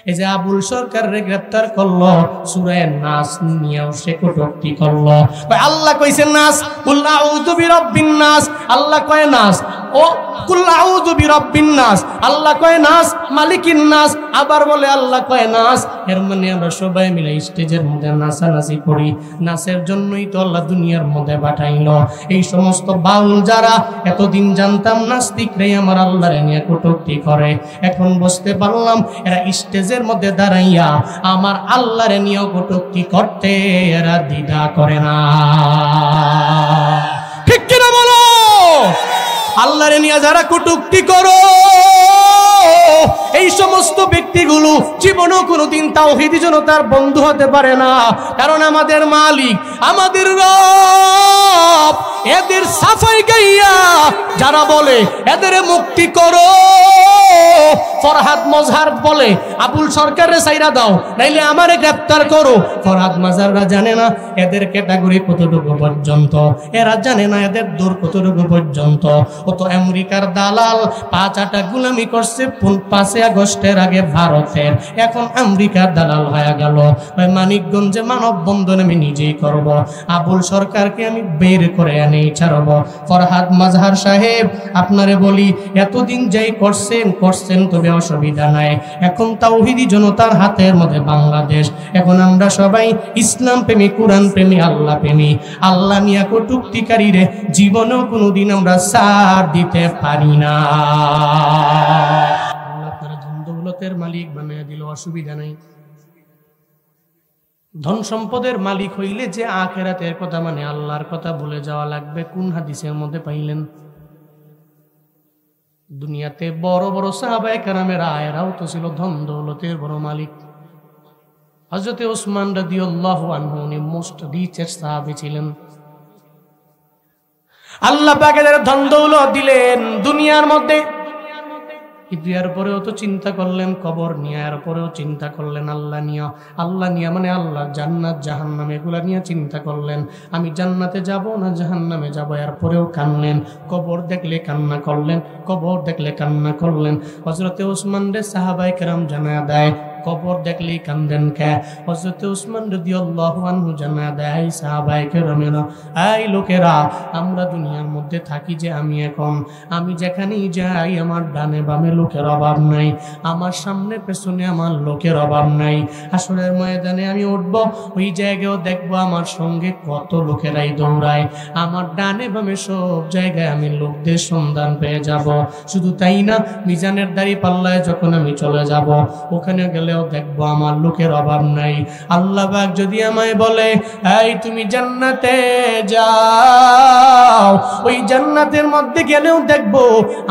এই যে আবুল সরকাররে গ্রেফতার করলো, সূরা নাস নিয়েও সে কটূক্তি করলো। আল্লাহ কইছে নাস, কুল আউযু বিরাব্বিন নাস, আল্লাহ কয় নাস, ও কুল আউযু বিরাব্বিন নাস, আল্লাহ কয় নাস মালিকিন নাস, আবার বলে আল্লাহ কয় নাস। এর মানে আমরা সবাই মিলে স্টেজের মধ্যে নাচানাচি করি, নাচের জন্যই তো আল্লাহ দুনিয়ার মধ্যে পাঠাইলো। এই সমস্ত বাউল যারা এতদিন জানতাম নাস্তিকরে আমার আল্লাহরে নিয়ে কটূক্তি করে, এখন বুঝতে পারলাম এরা স্টেজের মধ্যে দাঁড়াইয়া আমার আল্লাহরে নিয়ে কটূক্তি করতে এরা দ্বিধা করে না। ঠিক কিনা বলো? আল্লাহরে নিয়ে যারা কটূক্তি করো, এই সমস্ত ব্যক্তিগুলো জীবনেও কোনোদিন তাওহীদি জনতার বন্ধু হতে পারে না। কারণ আমাদের মালিক, আমাদের রব এদের সাফাই গাইয়া যারা বলে এদের মুক্তি করো, ফরহাদ মজহার বলে আবুল সরকারে সাইরা দাও নাইলে আমারে গ্রেফতার করো। ফরহাদ মজহাররা জানে না এদের ক্যাটাগরি কতটুকু পর্যন্ত, এরা জানে না এদের দূর কতটুকু পর্যন্ত। ও তো আমেরিকার দালাল, 5-8টা গুলামি করছে 5 আগস্টের আগে ভারতের, এখন আমেরিকার দালাল হয়ে গেল। মানিকগঞ্জে মানববন্ধন আমি নিজেই করব, আবুল সরকারকে আমি বের করে এনে ছাড়ব। ফরহাদ মজহার সাহেব আপনারে বলি, এতদিন যাই করছেন তবে অসুবিধা নাই। এখন তাওহীদি জনতার হাতের মধ্যে বাংলাদেশ, এখন আমরা সবাই ইসলাম প্রেমী, কোরআন প্রেমী, আল্লাহ প্রেমী। আল্লাহ নিয়া কটূক্তিকারীরে জীবনেও কোনোদিন আমরা সার দিতে পারি না। আল্লাহ আপনারা ধন দৌলতের মালিক বানিয়ে দিল, অসুবিধা নাই। ধন সম্পদের মালিক হইলে যে আখিরাতের কথা মানে আল্লাহর কথা বলে যাওয়া লাগবে, কোন হাদিসের মধ্যে পাইলেন? দুনিয়াতে বড় বড় সাহাবায়ে কেরামের এরাও তো ছিল ধন দৌলতের বড় মালিক। হযরত ওসমান রাদিয়াল্লাহু আনহু উনি মোস্ট রিচেস্ট সাহাবী ছিলেন। আল্লাহ পাক এদের ধন দৌলত দিলেন দুনিয়ার মধ্যে, কিন্তু এর পরেও তো চিন্তা করলেন কবর নিয়ে, এর পরেও চিন্তা করলেন আল্লাহ নিয়ে। আল্লাহ নিয়ে মানে আল্লাহ জান্নাত জাহান্নাম এগুলা নিয়ে চিন্তা করলেন, আমি জান্নাতে যাব না জাহান্নামে যাব। এর পরেও কানলেন, কবর দেখলে কান্না করলেন, কবর দেখলে কান্না করলেন। হযরত ওসমান রে সাহাবায়ে কেরাম জানায়া দেয়, কবর দেখলেই কান্দেন কে? হযরত ওসমান রাদিয়াল্লাহু আনহু জানায়া দেয়, সাহাবায়ে কেরামেরা, এই লোকেরা, আমরা দুনিয়ার মধ্যে থাকি যে আমি যেখানেই যাই আমার ডানে বামে লোকের অভাব নাই, আমার সামনে পেছনে আমার লোকের অভাব নাই। হাসরের ময়দানে আমি উঠব, ওই জায়গায়ও দেখবো আমার সঙ্গে কত লোকেরাই দৌড়ায়, আমার ডানে বামে সব জায়গায় আমি লোকদের সন্ধান পেয়ে যাব। শুধু তাই না, মিজানের দাড়ি পাল্লায় যখন আমি চলে যাব, ওখানে গেলেও দেখবো আমার লোকের অভাব নাই। আল্লাহ পাক যদি আমায় বলে, এই তুমি জান্নাতে যাও, ওই জান্নাতের মধ্যে গেলেও দেখবো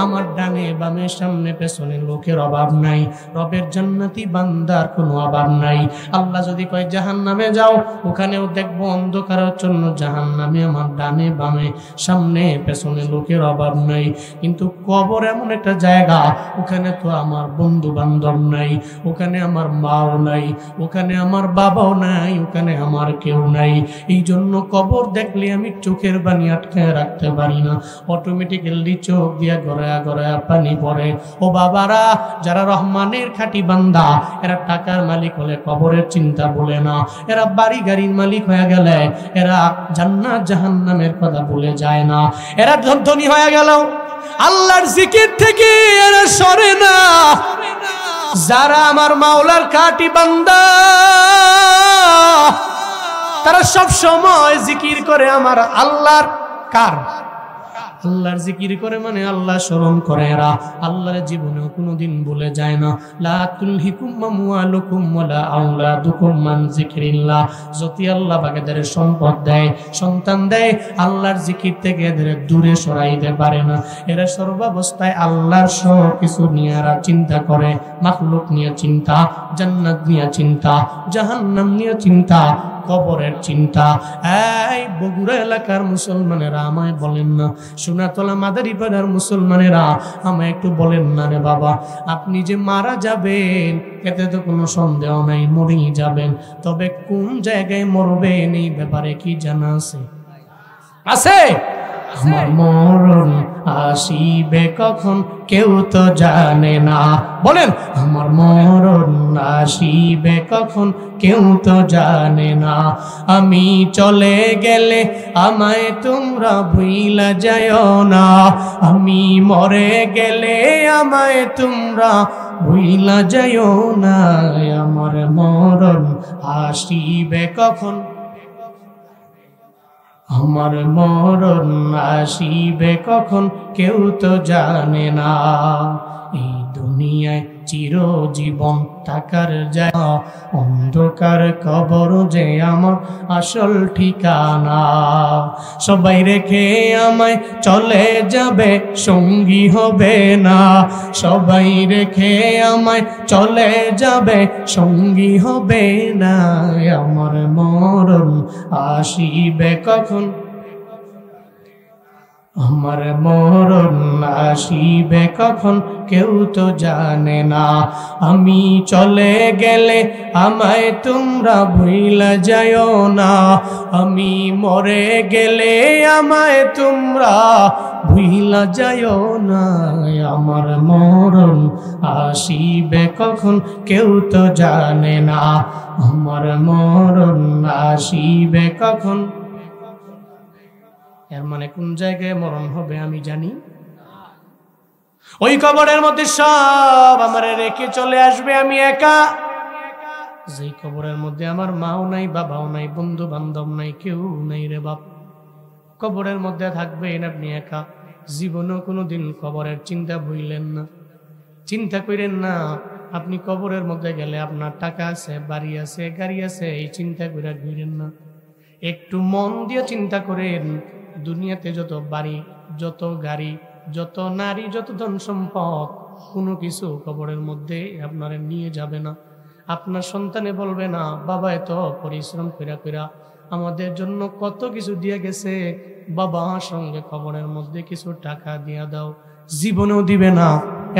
আমার ডানে বামে সামনে পেছনে লোকের অভাব নাই। রবের জান্নাতি বান্দার কোনো অভাব নাই। আল্লাহ যদি কয় জাহান্নামে যাও, ওখানেও দেখবো অন্ধকারের জন্য জাহান্নামে আমার ডানে বামে সামনে পেছনে লোকের অভাব নাই। কিন্তু কবর এমন একটা জায়গা, ওখানে তো আমার বন্ধু বান্ধব নাই, ওখানে আমার মাও নাই, ওখানে আমার বাবাও নাই, ওখানে আমার কেউ নাই। এই জন্য কবর দেখলে আমি চোখের পানি আটকে রাখতে পারি না, অটোমেটিক্যালি চোখ দিয়া গড়ায়া গড়ায়া পানি পড়ে। ও বাবারা, যারা রহমানের খাঁটি বান্দা, এরা টাকার মালিক হলে কবরের চিন্তা বলে না, এরা বাড়ি গাড়ির মালিক হয়ে গেলে এরা জান্নাত জাহান্নামের কথা ভুলে যায় না। এরা ধনী হয়ে গেল আল্লাহর জিকির থেকে এরা সরে না। যারা আমার মাওলার খাঁটি বান্দা, তারা সব সময় জিকির করে আমার আল্লাহর কার আল্লাহর জিকির করে মানে আল্লাহ স্মরণ করে। এরা আল্লাহর জীবনেও কোনোদিন ভুলে যায় না। লা তুলহিকুম আমওয়ালুকুম ওয়ালা আওলাদুকুম মান যিকরিল্লাহ। যদি আল্লাহ বাগেদের সম্পদ দেয়, সন্তান দেয়, আল্লাহর জিকির থেকে এদের দূরে সরাইতে পারে না। এরা সর্বাবস্থায় আল্লাহর সব কিছু নিয়ে এরা চিন্তা করে, মাখলুক নিয়ে চিন্তা, জান্নাত নিয়ে চিন্তা, জাহান্নাম নিয়ে চিন্তা, কবরের চিন্তা। এই বগুড়া এলাকার মুসলমানেরা আমায় বলেন না, সোনাতলা মাদারীপাড়ার মুসলমানেরা আমায় একটু বলেন না রে বাবা, আপনি যে মারা যাবেন এতে তো কোনো সন্দেহ নাই, মরেই যাবেন, তবে কোন জায়গায় মরবেন এই ব্যাপারে কি জানা আছে? আছে? আমার মরণ আসিবে কখন কেউ তো জানে না। বলেন, আমার মরণ আসিবে কখন কেউ তো জানে না। আমি চলে গেলে আমায় তোমরা ভুইলা যায়ও না, আমি মরে গেলে আমায় তোমরা ভুইলা যায়ও না। আমার মরণ আসিবে কখন, আমার মরণ আসিবে কখন কেউ তো জানে না। এই দুনিয়ায় চিরজীবন থাকার জায়গা, অন্ধকার কবর যে আমার আসল ঠিকানা। সবাই রেখে আমায় চলে যাবে, সঙ্গী হবে না। সবাই রেখে আমায় চলে যাবে, সঙ্গী হবে না। আমার মরণ আসিবে কখন, আমার মরণ আসিবে কখন কেউ তো জানে না। আমি চলে গেলে আমায় তোমরা ভুইলা যায়ও না, আমি মরে গেলে আমায় তোমরা ভুইলা যায়ও না। আমার মরণ আসিবে কখন কেউ তো জানে না, আমার মরণ আসিবে কখন। এর মানে কোন জায়গায় মরণ হবে আমি জানি। ওই কবরের মধ্যে সব আমারে রেখে চলে আসবে, আমি একা। যেই কবরের মধ্যে আমার মাও নাই, বাবাও নাই, বন্ধু বান্ধব নাই, কেউ নাই রে বাপ। কবরের মধ্যে থাকবেন আপনি একা। জীবনেও কোনোদিন কবরের চিন্তা ভুললেন না, চিন্তা করেন না। আপনি কবরের মধ্যে গেলে আপনার টাকা আছে, বাড়ি আছে, গাড়ি আছে, এই চিন্তা করে ঘুরেন না। একটু মন দিয়ে চিন্তা করেন, দুনিয়াতে যত বাড়ি, যত গাড়ি, যত নারী, যত ধন সম্পদ, কোনো কিছু কবরের মধ্যে আপনারা নিয়ে যাবে না। আপনার সন্তানে বলবে না, বাবা এত পরিশ্রম কইরা আমাদের জন্য কত কিছু দিয়ে গেছে, বাবা সঙ্গে কবরের মধ্যে কিছু টাকা দিয়ে দাও। জীবনেও দিবে না।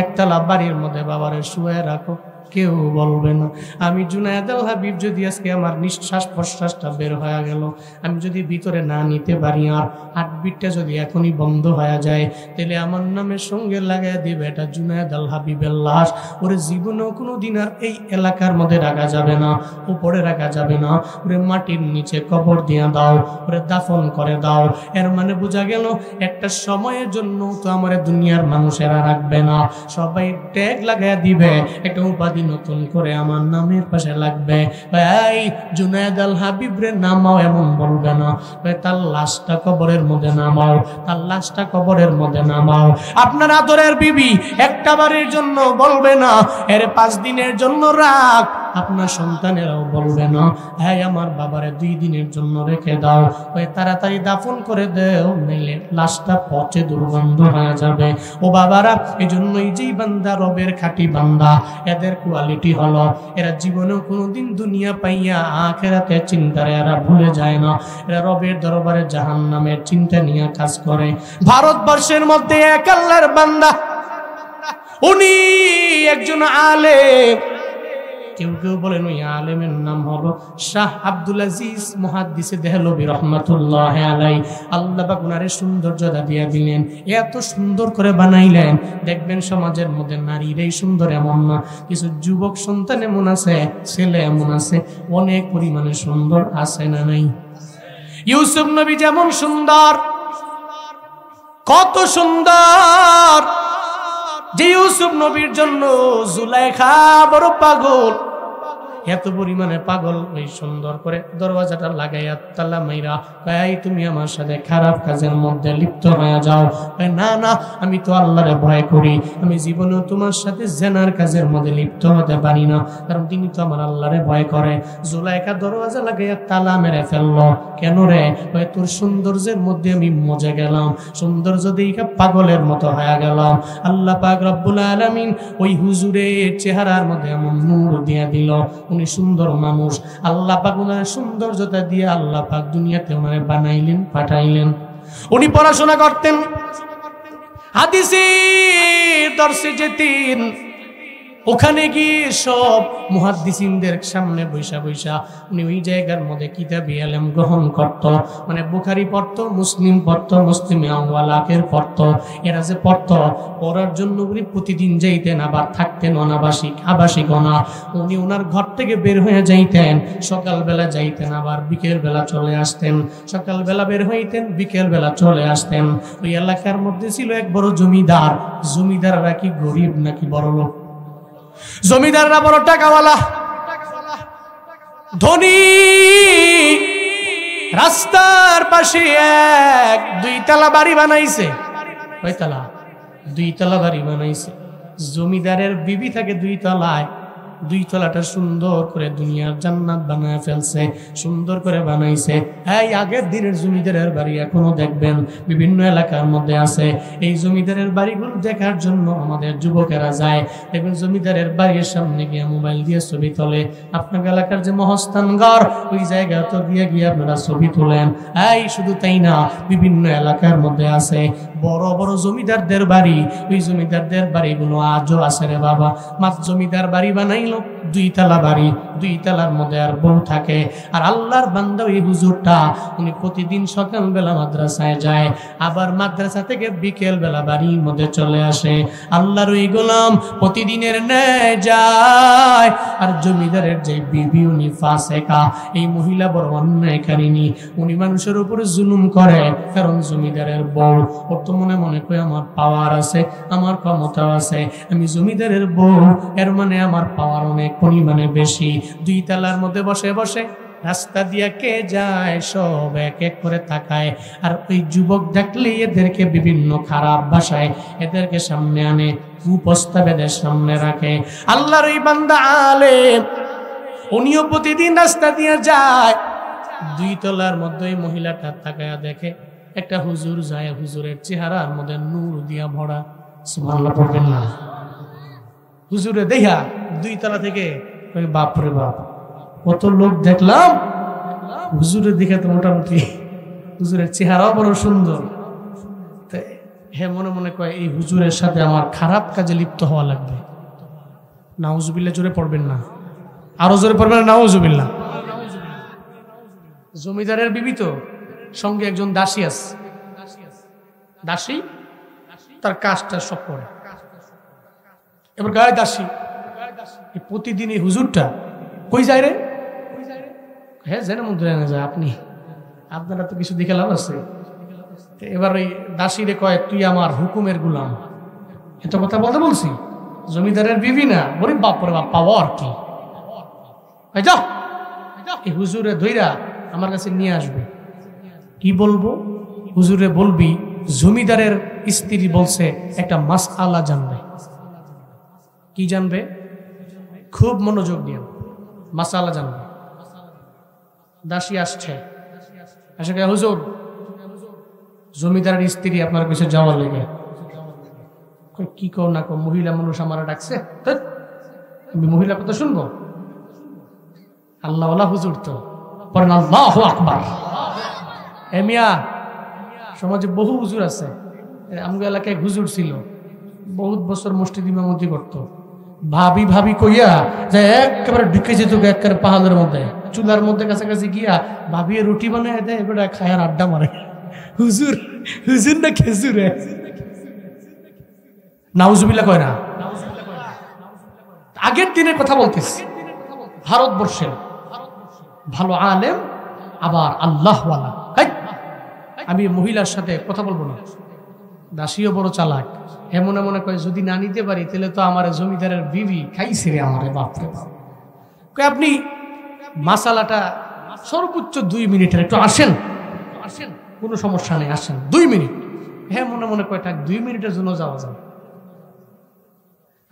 একতলা বাড়ির মধ্যে বাবারে শুয়ে রাখো, কেউ বলবে না। আমি জুনায়েদ আল হাবিব যদি আজকে আমার নিঃশ্বাস প্রশ্বাসটা বের হয়ে গেল, আমি যদি ভিতরে না নিতে পারি, আর হার্টবিটটা যদি এখনই বন্ধ হয়ে যায়, তাহলে আমার নামের সঙ্গে লাগাই দিবে এটা জুনায়েদ আল হাবিবের লাশ। ওরে জীবনেও কোনো দিন আর এই এলাকার মধ্যে রাখা যাবে না, উপরে রাখা যাবে না। ওরে মাটির নিচে কবর দিয়ে দাও, ওরে দাফন করে দাও। এর মানে বোঝা গেল একটা সময়ের জন্য তো আমার দুনিয়ার মানুষেরা রাখবে না, সবাই ট্যাগ লাগাই দিবে, একটা উপাধি নতুন করে আমার নামের পাশে লাগবে। ভাই জুনায়েদ আল হাবিবের নামাও এমন বলবে না, ভাই তার লাশটা কবরের মধ্যে নামাও, তার লাশটা কবরের মধ্যে নামাও। আপনার আদরের বিবি একটা বারের জন্য বলবে না এর 5 দিনের জন্য রাখ। আপনার সন্তানেরাও বলবে না, হ্যাঁ আমার বাবারে 2 দিনের জন্য রেখে দাও, ওই তাড়াতাড়ি দাফন করে দেও, নইলে লাশটা পচে দুর্গন্ধ হয়ে যাবে। ও বাবারা, এই জন্যই যেই বান্দা রবের খাঁটি বান্দা, এদের কোয়ালিটি হলো এরা জীবনেও কোনোদিন দুনিয়া পাইয়া আখিরাতে চিন্তারে এরা ভুলে যায় না। এরা রবের দরবারে জাহান্নামের চিন্তা নিয়ে কাজ করে। ভারতবর্ষের মধ্যে এক আল্লাহর বান্দা, উনি একজন আলেম। কেউ কেউ বলেন ওই আলেমের নাম হলো শাহ আব্দুল আজিজ মুহাদ্দিসে দেহলভী রহমাতুল্লাহি আলাইহি। আল্লাহ পাক ওনারে সৌন্দর্যতা দিয়ে দিলেন, এত সুন্দর করে বানাইলেন। দেখবেন সমাজের মধ্যে নারীর এই সুন্দর এমন না, কিছু যুবক সন্তান এমন আছে, ছেলে এমন আছে, অনেক পরিমাণে সুন্দর আছে না নাই? ইউসুফ নবী যেমন সুন্দর, কত সুন্দর যে ইউসুফ নবীর জন্য জুলাইখা বড় পাগল, এত পরিমাণে পাগল। ওই সুন্দর করে দরওয়াজাটা লাগাইয়া তালা মাইরা কয়, তুমি আমার সাথে খারাপ কাজের মধ্যে লিপ্ত হয়ে যাও। না না, আমি তো আল্লাহরে ভয় করি, আমি জীবনেও তোমার সাথে জেনার কাজের মধ্যে লিপ্ত হতে পারি না, কারণ তিনি তো আমার আল্লাহরে ভয় করে। জুলাইখা দরওয়াজা লাগাইয়া তালা মেরে ফেললো। কেন রে? ওই তোর সৌন্দর্যের মধ্যে আমি মজে গেলাম, সৌন্দর্য দেখে পাগলের মতো হয়ে গেলাম। আল্লাহ পাক রব্বুল আলামিন ওই হুজুরের চেহারার মধ্যে এমন নূর দিয়ে দিল, উনি সুন্দর মানুষ। আল্লাহ পাক ওনার সৌন্দর্যতা দিয়ে আল্লাহ পাক দুনিয়াতে ওনারে বানাইলেন, পাঠাইলেন। উনি পড়াশোনা করতেন, হাদিসের দর্শে যেতেন। ওখানে গিয়ে সব মুহাদ্দিসিনদের সামনে বৈশা বৈশা উনি ওই জায়গার মধ্যে কিতাবে ইলম গ্রহণ করত, মানে বুখারী পড়ত, মুসলিম পড়ত, মুসলিমে আউয়ালাকের পড়ত, এরা যে পড়ত পড়ার জন্য উনি প্রতিদিন যাইতেন, আবার থাকতেন অনাবাসিক আবাসিক না। উনি ওনার ঘর থেকে বের হয়ে যাইতেন, সকালবেলা যাইতেন আবার বিকেল বেলা চলে আসতেন, সকালবেলা বের হইতেন বিকেল বেলা চলে আসতেন। ওই এলাকার মধ্যে ছিল এক বড় জমিদার। জমিদাররা কি গরিব নাকি বড় লোক? জমিদাররা বড় টাকাওয়ালা, ধনী। রাস্তার পাশে এক 2 তলা বাড়ি বানাইছে। কয় তলা? 2 তলা বাড়ি বানাইছে। জমিদারের বিবি থাকে 2 তলায়। 2 তলাটা সুন্দর করে দুনিয়ার জান্নাত বানায় ফেলছে, সুন্দর করে বানাইছে। এই আগের দিনের জমিদারের বাড়ি এখনো দেখবেন বিভিন্ন এলাকার মধ্যে আছে। এই জমিদারের বাড়িগুলো দেখার জন্য আমাদের যুবকেরা যায়। দেখবেন জমিদারের বাড়ির সামনে গিয়ে মোবাইল দিয়ে ছবি তোলে। আপনার এলাকার যে মহস্থানগড়, ওই জায়গা তো গিয়ে আপনারা ছবি তোলেন। এই শুধু তাই না, বিভিন্ন এলাকার মধ্যে আছে বড় বড় জমিদারদের বাড়ি। ওই জমিদারদের বাড়িগুলো আজও আছে রে বাবা। মাত্র জমিদার বাড়ি বানাই 2 তলা বাড়ি, 2 তলার মধ্যে আর বউ থাকে। আর আল্লাহর বান্দা ওই হুজুরটা, উনি প্রতিদিন সকালবেলা মাদ্রাসায় যায়, আবার মাদ্রাসা থেকে বিকেল বেলা বাড়ির মধ্যে চলে আসে। আল্লাহর ওই গোলাম প্রতিদিনের ন্যায় যায়। আর জমিদারের যে বিবি, উনি ফাসেকা, এই মহিলা বড় অন্যায়কারিনী। উনি মানুষের উপরে জুলুম করে, কারণ জমিদারের বউ। ওর তো মনে মনে করে আমার পাওয়ার আছে, আমার ক্ষমতা আছে, আমি জমিদারের বউ, এর মানে আমার পাওয়ার অনেক পরিমাণে বেশি। 2 তলার মধ্যে বসে বসে রাস্তা দিয়ে কে যায় সব এক এক করে তাকায়। আর ওই যুবক দেখলে এদেরকে বিভিন্ন খারাপ ভাষায় এদেরকে সামনে আনে, কুপ্রস্তাব এদের সামনে রাখে। আল্লাহর ওই বান্দা আলেম, উনিও প্রতিদিন রাস্তা দিয়ে যায়। 2 তলার মধ্যে ওই মহিলাটা তাকায়া দেখে একটা হুজুর যায়, হুজুরের চেহারার মধ্যে নূর দিয়া ভরা। সুবহানাল্লাহ পড়বেন না? হুজুরে দেখা 2 তলা থেকে বাপরে বাপ, কত লোক দেখলাম, হুজুরের দিকে তো মোটামুটি হুজুরের চেহারাও বড় সুন্দর। হে মনে মনে কয় এই হুজুরের সাথে আমার খারাপ কাজে লিপ্ত হওয়া লাগবে। নাউজুবিল্লাহ জোরে পড়বেন না, আরো জোরে পড়বেন না, নাউজুবিল্লাহ। জমিদারের বিবি তো, সঙ্গে একজন দাসী আছে। দাসী তার কাজটা সব করে। এবার গায়ে দাসী, প্রতিদিন এই হুজুরটা কই যায় রে? হ্যাঁ যেন মন ধরে না যায়, আপনি আপনারা তো কিছু দেখে লাভ আছে। এবার ওই দাসী রে কয়, তুই আমার হুকুমের গুলাম। এত কথা বলতে বলছি, জমিদারের বিবি না, বলি বাপরে বাপ, পাওয়ার কি। যাও এই হুজুরে ধইরা আমার কাছে নিয়ে আসবে। কি বলবো? হুজুরে বলবি জমিদারের স্ত্রী বলছে একটা মাসআলা জানবে। কি জানবে? খুব মনোযোগ দিয়ে মাসআলা জানবে। দাসী আসছে, আসে কে হুজুর, জমিদারের স্ত্রী আপনার কাছে যাওয়ার লেগে। কি কো না কো, মহিলা মানুষ আমার ডাকছে, আমি মহিলা কথা শুনবো? আল্লাহওয়ালা হুজুর তো পড়েন আল্লাহু আকবার। এ মিয়া, সমাজে বহু হুজুর আছে। আমগো এলাকায় হুজুর ছিল, বহুত বছর মসজিদ ইমামতি করত। ভাবি ভাবি কইয়া যে একেবারে ঢুকে যেত একেবারে পাহাড়ের মধ্যে, চুলার মধ্যে কাছাকাছি গিয়া ভাবি রুটি বানায় দেয়, এবার খায় আর আড্ডা মারে। হুজুর হুজুর না খেজুরে, নাউজুবিল্লাহ কয় না। আগের দিনের কথা বলতেছি, ভারতবর্ষের ভালো আলেম আবার আল্লাহওয়ালা। আমি মহিলার সাথে কথা বলবো না। দাসীও বড় চালাক, এমন মনে কয় যদি না নিতে পারি তাহলে তো আমার জমিদারের বিবি খাইছে রে আমারে, বাপরে বাপ। আপনি মাসালাটা সর্বোচ্চ 2 মিনিটের, একটু আসেন আসেন, কোনো সমস্যা নেই, আসেন 2 মিনিট। হ্যাঁ মনে মনে কয় থাক 2 মিনিটের জন্য যাওয়া যায়।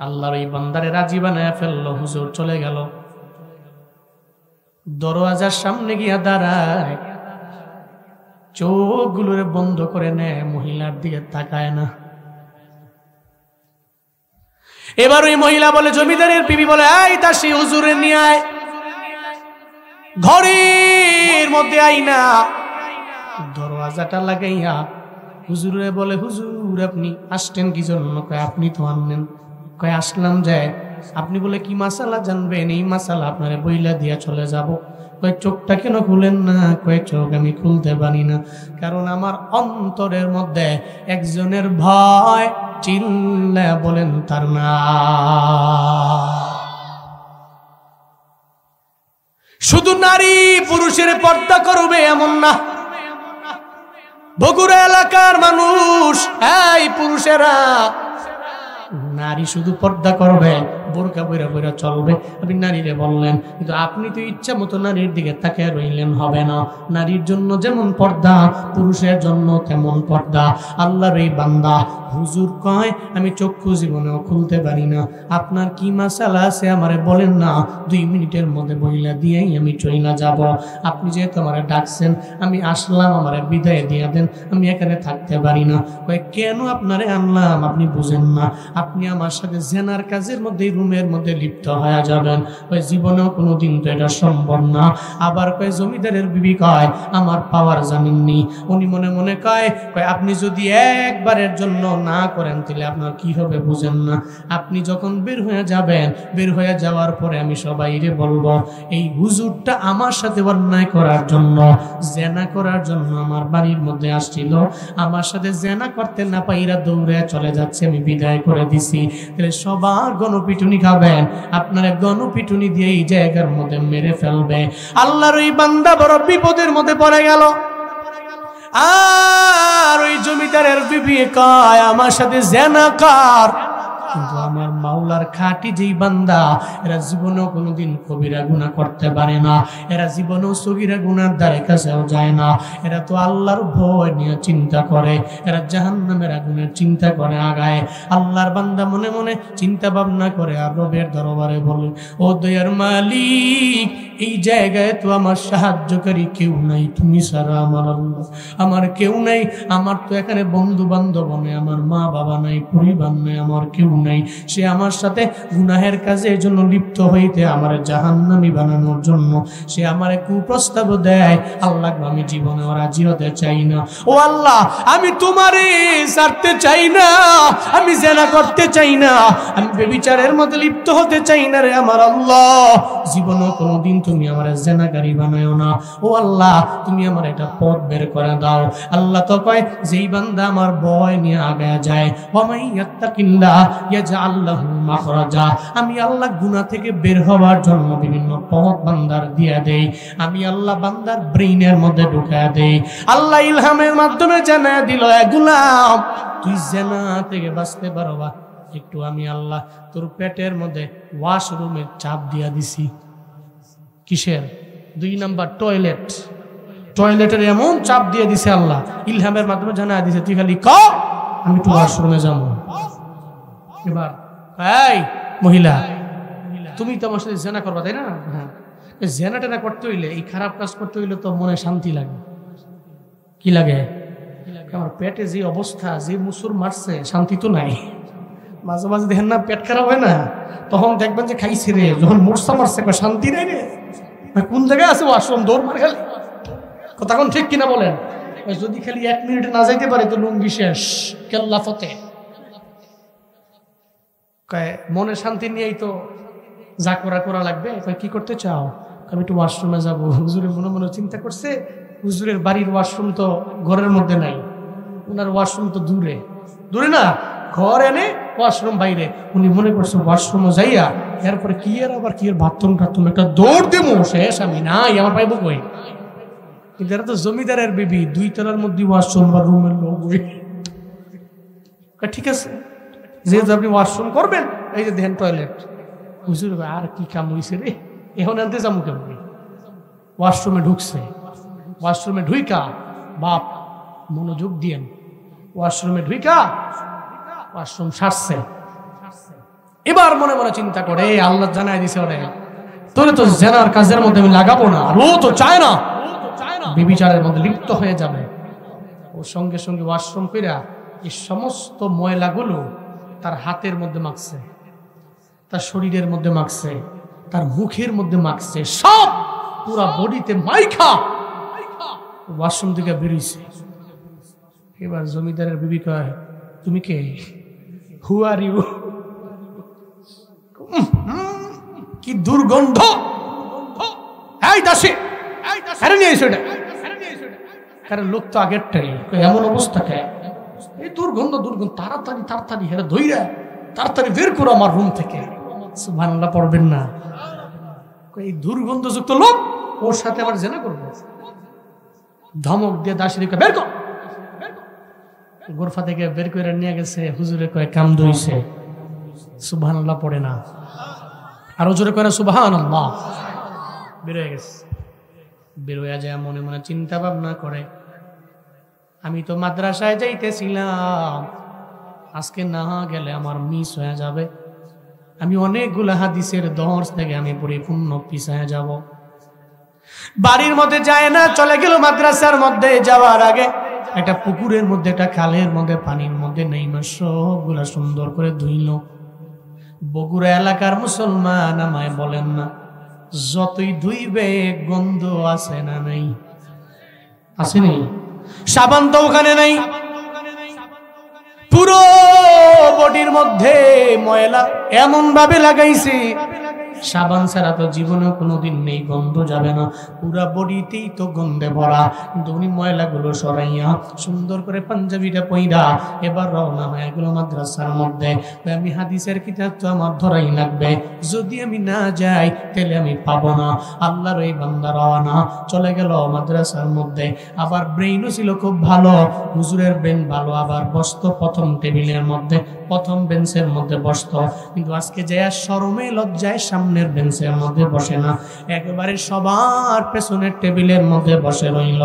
আল্লাহর এই বান্দারে রাজি বানায় ফেললো। হুজুর চলে গেল, দরওয়াজার সামনে গিয়া দাঁড়ায়, চোখগুলোরে বন্ধ করে নেয়, মহিলার দিকে তাকায় না। এবার ওই মহিলা বলে, জমিদারের বিবি বলে, এই দাসী হুজুরে নিয়ে আয়, ঘরের মধ্যে আই না। দরওয়াজাটা লাগাইয়া হুজুরে বলে, হুজুর আপনি আসতেন কি জন্য? কয় আপনি তো আনলেন। কয় আসলাম যে আপনি বলে কি মাসালা জানবেন? এই মাসালা আপনারে বইলা দিয়া চলে যাব। কয় চোখটা কেন খুলেন না? কয় চোখ আমি খুলতে পারি না, কারণ আমার অন্তরের মধ্যে একজনের ভয়, চিল্লা বলেন তার না। শুধু নারী পুরুষের পর্দা করবে এমন না। বগুড়া এলাকার মানুষ, এই পুরুষেরা, নারী শুধু পর্দা করবে, বোরকা বইরা বইরা চলবে। আপনি নারীরে বললেন, কিন্তু আপনি তো ইচ্ছা মতো নারীর দিকে তাকিয়ে রইলেন, হবে না। নারীর জন্য যেমন পর্দা, পুরুষের জন্য তেমন পর্দা। আল্লাহর এই বান্দা হুজুর কয় আমি চক্ষু জীবনেও খুলতে পারি না, আপনার কি মাসালা আছে আমারে বলেন না, 2 মিনিটের মধ্যে বইলা দিয়েই আমি চইলা যাব। আপনি যেহেতু আমারে ডাকছেন, আমি আসলাম, আমারে বিদায় দিয়ে দেন, আমি এখানে থাকতে পারি না। কয় কেন আপনারে আনলাম? আপনি বুঝেন না, আপনি আমার সাথে জেনার কাজের মধ্যে রুমের মধ্যে লিপ্ত হয়ে যাবেন। ওই জীবনেও কোনোদিন তো এটা সম্ভব না। আবার কয় জমিদারের বিবি কয় আমার পাওয়ার জানেননি। উনি মনে মনে কয় আপনি যদি একবারের জন্য না করেন তাহলে আপনার কি হবে বুঝেন না। আপনি যখন বের হয়ে যাবেন, বের হয়ে যাওয়ার পরে আমি সবাইরে বলবো এই হুজুরটা আমার সাথে অন্যায় করার জন্য, জেনা করার জন্য আমার বাড়ির মধ্যে আসছিল, আমার সাথে জেনা করতে না পাইরা দৌড়ে চলে যাচ্ছে, আমি বিদায় করে দিছি। তাহলে সবার গণপিটুনি খাবেন, আপনারা গণপিটুনি দিয়ে এই জায়গার মধ্যে মেরে ফেলবে। আল্লাহর ওই বান্দা বড় বিপদের মধ্যে পড়ে গেল। আর ওই জমিদারের বিবি কয় আমার সাথে জেনা কর, কিন্তু আমার মাওলার খাঁটি যেই বান্দা, এরা জীবনেও কোনোদিন কবিরা গুনাহ করতে পারে না, এরা জীবনেও সগীরা গুনার দ্বারে কাছেও যায় না। এরা তো আল্লাহর ভয় নিয়ে চিন্তা করে, এরা জাহান্নামের আগুনের চিন্তা করে আগায়। আল্লাহর বান্দা মনে মনে চিন্তা ভাবনা করে আর রবের দরবারে বলে, ও দয়ার মালিক, এই জায়গায় তো আমার সাহায্যকারী কেউ নাই, তুমি ছাড়া আমার আল্লাহ, আমার কেউ নাই। আমার তো এখানে বন্ধু বান্ধব নেই, আমার মা বাবা নাই, পরিবার নাই, আমার কেউ নাই। সে আমার সাথে গুনাহের কাজে জন্য লিপ্ত হইতে আমার জাহান্নামী বানানোর জন্য সে আমার কুপ্রস্তাব দেয়। আল্লাহ আমি জীবনে রাজি হতে চাই না। ও আল্লাহ, আমি তোমারে ছাড়তে চাই না, আমি জেনা করতে চাই না, আমি ব্যভিচারের মধ্যে লিপ্ত হতে চাই না রে আমার আল্লাহ। জীবনে কোনোদিন তুমি আমার জেনাকারী বানায়ো না। ও আল্লাহ, তুমি আমার এটা পথ বের করে দাও। আল্লাহ তো কয় যেই বান্দা আমার ভয় নিয়ে আগায় যায়, ওয়ামাই ইয়াত্তাকিল্লাহ ইয়াজআল লাহু মাখরাজা, আমি আল্লাহ গুনাহ থেকে বের হওয়ার জন্য বিভিন্ন পথ বান্দার দিয়ে দেই। আমি আল্লাহ বান্দার ব্রেইনের মধ্যে ঢুকায় দেই। আল্লাহ ইলহামের মাধ্যমে জানায় দিল, এ গোলাম, তুই জেনা থেকে বাঁচতে পারবা একটু, আমি আল্লাহ তোর পেটের মধ্যে ওয়াশরুমের চাপ দিয়া দিছি। কিসের? 2 নাম্বার টয়লেট, টয়লেটের এমন চাপ দিয়ে দিছে আল্লাহ, ইলহামের মাধ্যমে জানায় দিছে, তুই খালি ক আমি একটু ওয়াশরুমে যাবো। এবার এই মহিলা, তুমি তো আমার সাথে জেনা করবা, তাই না? হ্যাঁ, জেনা টেনা করতে হইলে, এই খারাপ কাজ করতে হইলে তো মনে শান্তি লাগে। কি লাগে? আমার পেটে যে অবস্থা, যে মুসুর মারছে, শান্তি তো নাই। মাঝে মাঝে দেখেন না পেট খারাপ হয় না, তখন দেখবেন যে খাইছে রে, যখন মুরসা মারছে শান্তি নাই রে, কোন জায়গায় আছে ওয়াশরুম, দৌড় মার খালি। তখন ঠিক কিনা বলেন? যদি খালি 1 মিনিট না যাইতে পারে তো লুঙ্গি শেষ, কেল্লা ফতে। মনে শান্তি নিয়েই তো যা করা লাগবে। কি করতে চাও? আমি একটু ওয়াশরুমে যাবো। হুজুরে মনে মনে চিন্তা করছে, হুজুরের বাড়ির ওয়াশরুম তো ঘরের মধ্যে নাই, ওনার ওয়াশরুম তো দূরে, দূরে না, ঘর এনে ওয়াশরুম বাইরে। উনি মনে করছে ওয়াশরুমও যাইয়া এরপরে কি আর আবার কি বাথরুম টাথরুম একটা দৌড় দেবো, শেষ আমি নাই, আমার পাইবো কই? কিন্তু এরা তো জমিদারের বিবি, 2 তলার মধ্যে ওয়াশরুম বা রুমের লোক। ঠিক আছে, যেহেতু আপনি ওয়াশরুম করবেন, এই যে দেখেন টয়লেট। হুজুর আর কি কাম হয়েছে রে, এখন আনতে যাবো কেমন? ওয়াশরুমে ঢুকছে, ওয়াশরুমে ঢুইকা বাপ মনোযোগ দিয়েন, ওয়াশরুমে ঢুইকা ওয়াশরুম সারছে। এবার মনে মনে চিন্তা করে, আল্লাহ জানাই দিছে, ওরে তোরে তো জেনার কাজের মধ্যে আমি লাগাবো না, আর ও তো চায় না, বিবিচারের মধ্যে লিপ্ত হয়ে যাবে। ও সঙ্গে সঙ্গে ওয়াশরুম কইরা এই সমস্ত ময়লাগুলো তার হাতের মধ্যে মাখছে, তার শরীরের মধ্যে মাখছে, তার মুখের মধ্যে মাখছে, সব পুরা বডিতে মাইখা ওয়াশরুম থেকে বেরিয়েছে। এবার জমিদারের বিবি কয়, তুমি কে? হু আর ইউ? কি দুর্গন্ধ। এই দাসী, আরে নিয়ে এসো এটা। কারণ লোক তো আগেরটাই, এমন অবস্থা কে, এই দুর্গন্ধ দুর্গন্ধ, তাড়াতাড়ি তাড়াতাড়ি হেরে ধইরা তাড়াতাড়ি বের করো আমার রুম থেকে। সুবহানাল্লাহ পড়বেন না? এই দুর্গন্ধযুক্ত লোক, ওর সাথে আবার জেনা করবো। ধমক দিয়ে দাসী বের কর। গোরফা থেকে বের করে নিয়ে গেছে, হুজুরে কয় কাম ধুইছে। সুবহানাল্লাহ পড়ে না? আরো জোরে করে সুবহানাল্লাহ। বের হয়ে গেছে। বের হয়ে যায়, মনে মনে চিন্তা ভাবনা করে, আমি তো মাদ্রাসায় যাইতেছিলাম, আজকে না গেলে আমার মিস হয়ে যাবে। আমি অনেকগুলা হাদিসের দর্শ থেকে আমি পরিপূর্ণ পিছায় যাব। বাড়ির মধ্যে যায় না, চলে গেল মাদ্রাসার মধ্যে। যাওয়ার আগে একটা পুকুরের মধ্যে, একটা খালের মধ্যে, পানির মধ্যে নেইমা সবগুলা সুন্দর করে ধুইল। বগুড়া এলাকার মুসলমান আমায় বলেন না, যতই ধুইবে গন্ধ আছে না নাই? আসেনি? সাবান তো ওখানে নাই, পুরো বডির মধ্যে ময়লা এমন ভাবে লাগাইছে, সাবান ছাড়া তো জীবনে কোনোদিন নেই, গন্ধ যাবে না, পুরা বডিতেই তো গন্ধে ভরা। কিন্তু উনি ময়লাগুলো সরাইয়া সুন্দর করে পাঞ্জাবিটা পইরা এবার রওনা হয়ে গেল মাদ্রাসার মধ্যে। আমি হাদিসের কিতাব তো আমার ধরাই লাগবে, যদি আমি না যাই তাহলে আমি পাবো না। আল্লাহর ওই বান্দা রওনা চলে গেল মাদ্রাসার মধ্যে। আবার ব্রেইনও ছিল খুব ভালো, হুজুরের ব্রেন ভালো। আবার বসতো প্রথম টেবিলের মধ্যে, প্রথম বেঞ্চের মধ্যে বসতো। কিন্তু আজকে যে শরমে লজ্জায় সামনের বেঞ্চের মধ্যে বসে না, একেবারে সবার পেছনের টেবিলের মধ্যে বসে রইল।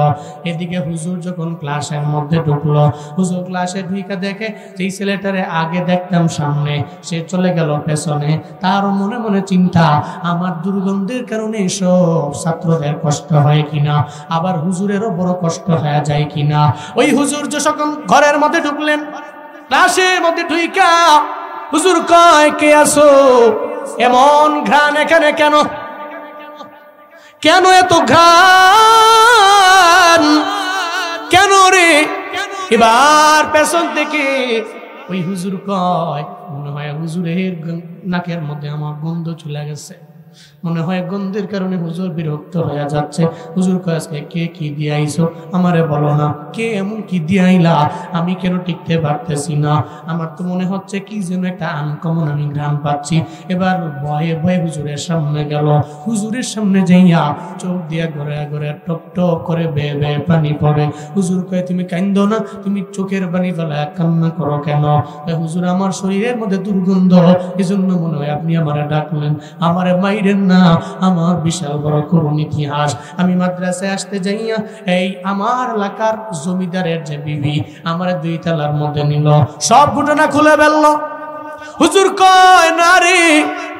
এদিকে হুজুর যখন ক্লাসের মধ্যে ঢুকলো, হুজুর ক্লাসে ঢুকে দেখে যেই ছেলেটারে আগে দেখতাম সামনে, সে চলে গেল পেছনে। তার মনে মনে চিন্তা, আমার দুর্গন্ধের কারণে সব ছাত্রদের কষ্ট হয় কিনা, আবার হুজুরেরও বড় কষ্ট হয়ে যায় কিনা। ওই হুজুর যখন ঘরের মধ্যে ঢুকলেন, ক্লাসের মধ্যে ঢুইকা হুজুর কয়, কে আসো? এমন ঘ্রাণ এখানে কেন? কেন এত ঘ্রাণ? কেন রে? এবার পেছন থেকে ওই হুজুর কয়, মনে হয় হুজুরের নাকের মধ্যে আমার গন্ধ চলে গেছে, মনে হয় গন্ধের কারণে হুজুর বিরক্ত হয়ে যাচ্ছে। হুজুর কয়, আজকে কে কি দিয়ে আইছো আমারে বলো না, কে এমন কি দিয়ে আইলা? আমি কেন টিকতে পারতেছি না, আমার তো মনে হচ্ছে কি যেন একটা আনকমন আমি ঘ্রাণ পাচ্ছি। এবার ভয়ে ভয়ে হুজুরের সামনে গেল। হুজুরের সামনে যাইয়া চোখ দিয়ে ঘরে ঘরে টপ টপ করে বেয়ে বেয়ে পানি পড়ে। হুজুর কয়, তুমি কান্দো না, তুমি চোখের পানি ফেলা কান্না করো কেন? হুজুর, আমার শরীরের মধ্যে দুর্গন্ধ, এজন্য মনে হয় আপনি আমারে ডাকলেন। আমারে মাইরেন না, আমার বিশাল বড় করুণ ইতিহাস। আমি মাদ্রাসায় আসতে যাইয়া এই আমার এলাকার জমিদারের যে বিবি আমার 2 তলার মধ্যে নিল, সব ঘটনা খুলে ফেললো। হুজুর কয়, না রে,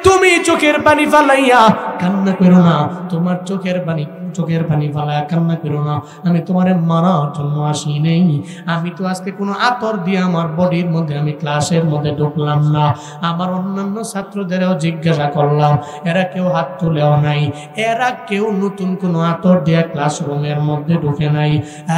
তুমি চোখের পানি ফালাইয়া কান্না করো না, তোমার চোখের পানি ফালাইয়া কান্না করো না, আমি তোমারে মারার জন্য আসি নেই। আমি তো আজকে কোনো আতর দিয়ে আমার বডির মধ্যে আমি ক্লাসের মধ্যে ঢুকলাম না। আমার অন্যান্য ছাত্রদেরও জিজ্ঞাসা করলাম, এরা কেউ হাত তুলেও নাই, এরা কেউ নতুন কোনো আতর দিয়ে ক্লাসরুমের মধ্যে ঢুকে নাই।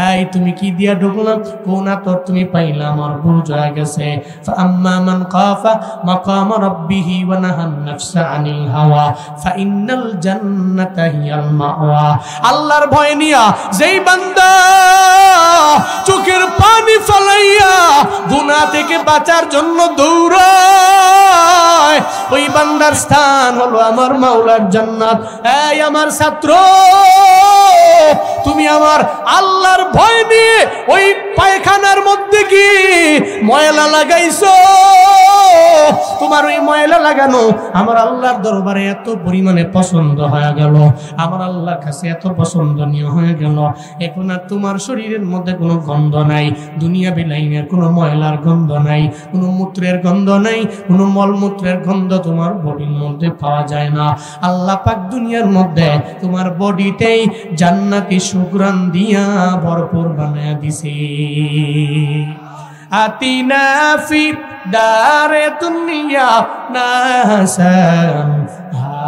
এই তুমি কি দিয়া ঢুকলাম, কোন আতর তুমি পাইলা, আমার বুঝ হয়ে গেছে। ফাআম্মা মান খাফা মাকাম রাব্বিহি ওয়া নাহান নাফসা আনিল হাওয়া ফাইন্নাল জান্নাতা হিয়াল মাওয়া। আল্লাহর ভয় নিয়া যেই বান্দা চোখের পানি ফেলাইয়া গুনাহ থেকে বাঁচার জন্য দৌড়ায়, ওই বান্দার স্থান হলো আমার মাওলার জান্নাত। এই আমার ছাত্র, তুমি আমার আল্লাহর ভয় নিয়ে ওই পায়খানার মধ্যে কি ময়লা লাগাইছো, তোমার ওই ময়লা লাগানো আমার আল্লাহর দরবারে এত পরিমাণে পছন্দ হয়ে গেল, আমার আল্লাহর কাছে এত পছন্দনীয় হয়ে গেল। এখন আর তোমার শরীরের মধ্যে কোনো গন্ধ নাই, দুনিয়া বিলাইনের কোনো ময়লার গন্ধ নাই, কোনো মূত্রের গন্ধ নাই, কোনো মলমূত্রের গন্ধ তোমার বডির মধ্যে পাওয়া যায় না। আল্লাহ পাক দুনিয়ার মধ্যে তোমার বডিতেই জান্নাতি সুঘ্রাণ দিয়া ভরপুর বানায়া দিছে। আতিনা ফি দারে দুনিয়া নাসান,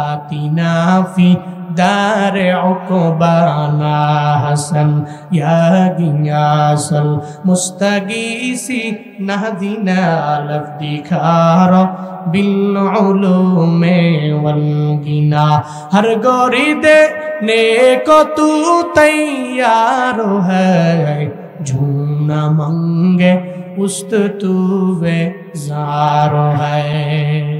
আতিনা ফি दारे उक़बाना हसन या गियासल मुस्तगीसी नहदीना लफ्दिखार बिल उलूमे वल गिना हर गोरी देने को तू तैयार है झूना मंगे उस्त तू वे जार है।